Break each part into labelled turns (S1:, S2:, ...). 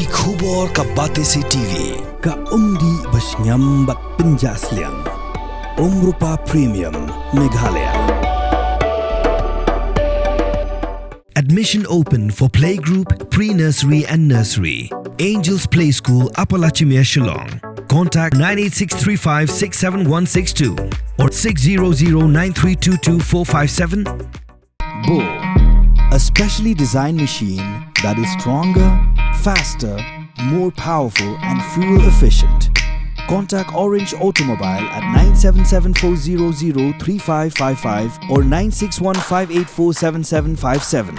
S1: Ki khubor ka bate se TV
S2: ka umdi basnyam bat penjasliang Umrupa Premium Meghalaya.
S3: Admission open for playgroup, pre-nursery and nursery. Angels Play School, Upper Lachimia, Shillong. Contact 98635 67162 or 6009322
S2: Bull, a specially designed machine that is stronger, faster, more powerful and fuel efficient. Contact Orange Automobile at 977-400-3555 or 961-584-7757.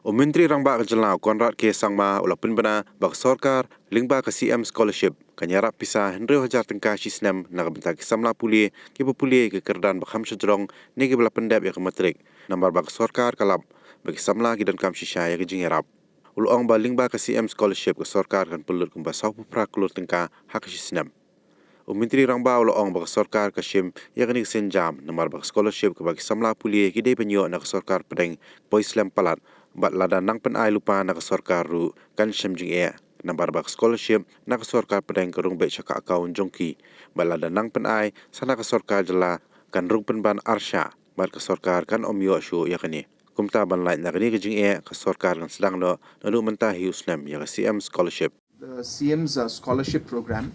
S4: Menteri Rangba Kejelau Konrad K. Sangma ulapun bana bak Sorkar Lyngba ke CM Scholarship kan Ïarap pisah Henry Hajar tengkah si Snem nak bentak Samla Pule ke Pule ke kerdan bak Hamshadrong negi bela pendap ya ke matrik nambar bak Sorkar kalap bagi Samla gidan kam shisha ya ke jing Ïarap uluang ba Lyngba ke CM Scholarship ke Sorkar kan pelut kumba sau pupra kelur tengkah hak si Snem. Menteri Rangba uluang bak Sorkar ke Shim ya ke nik senjam nambar bak Scholarship ke bagi Samla Pule ke day penyo nak Sorkar pedeng boy Slam palat bat lada nang pen ai lupa nak Sorkar ru kan Shim jing e nambar bak Scholarship nak Sorkar pedeng kerung be chaka akaun jongki bat lada nang pen ai sana ke Sorkar jela kan rung pen ban arsha bat ke Sorkar kan omyo shu ya kani kumta ban lai nak ni ke jing e ke Sorkar kan sedang no lalu mentah Snem ya ke CM Scholarship.
S5: The CM's scholarship program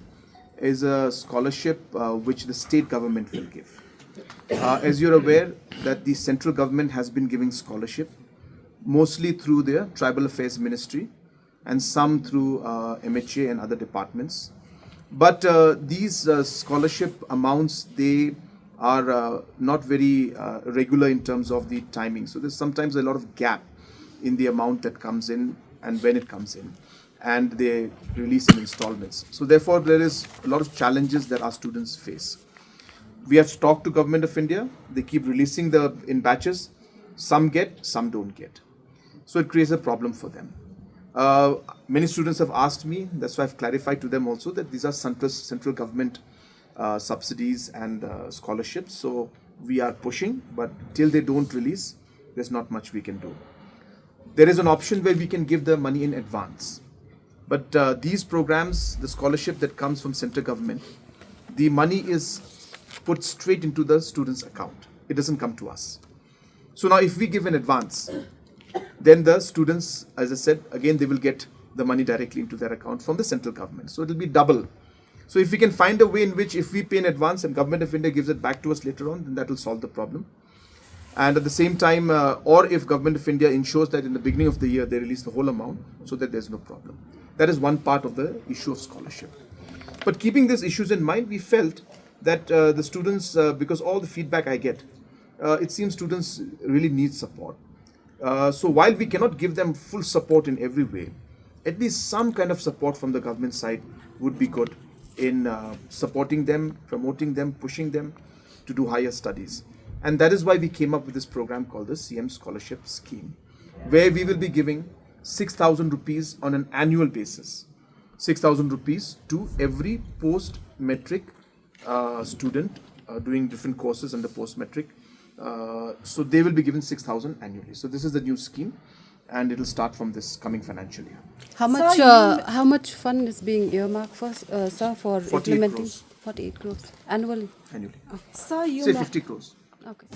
S5: is a scholarship which the state government will give. As you're aware that the central government has been giving scholarship mostly through their Tribal Affairs Ministry and some through MHA and other departments. But these scholarship amounts, they are not very regular in terms of the timing. So there's sometimes a lot of gap in the amount that comes in and when it comes in. And they release in installments. So therefore, there is a lot of challenges that our students face. We have talked to Government of India. They keep releasing in batches. Some get, some don't get. So it creates a problem for them. Many students have asked me, that's why I've clarified to them also that these are central government subsidies and scholarships. So we are pushing, but till they don't release, there's not much we can do. There is an option where we can give the money in advance. But these programs, the scholarship that comes from central government, the money is put straight into the student's account. It doesn't come to us. So now if we give in advance, then the students, as I said, again, they will get the money directly into their account from the central government. So it will be double. So if we can find a way in which if we pay in advance and Government of India gives it back to us later on, then that will solve the problem. And at the same time, or if Government of India ensures that in the beginning of the year they release the whole amount so that there's no problem. That is one part of the issue of scholarship. But keeping these issues in mind, we felt that the students, because all the feedback I get, it seems students really need support. So while we cannot give them full support in every way, at least some kind of support from the government side would be good in supporting them, promoting them, pushing them to do higher studies. And that is why we came up with this program called the CM Scholarship Scheme, where we will be giving 6,000 rupees on an annual basis. 6,000 rupees to every post-metric student doing different courses under post-metric. So they will be given 6,000 annually. So this is the new scheme, and it will start from this coming financial year.
S6: How much fund is being earmarked for, sir, for
S5: 48
S6: implementing?
S5: crores.
S6: 48 crores annually.
S5: Annually.
S6: Okay.
S5: Say 50 crores.
S6: Okay.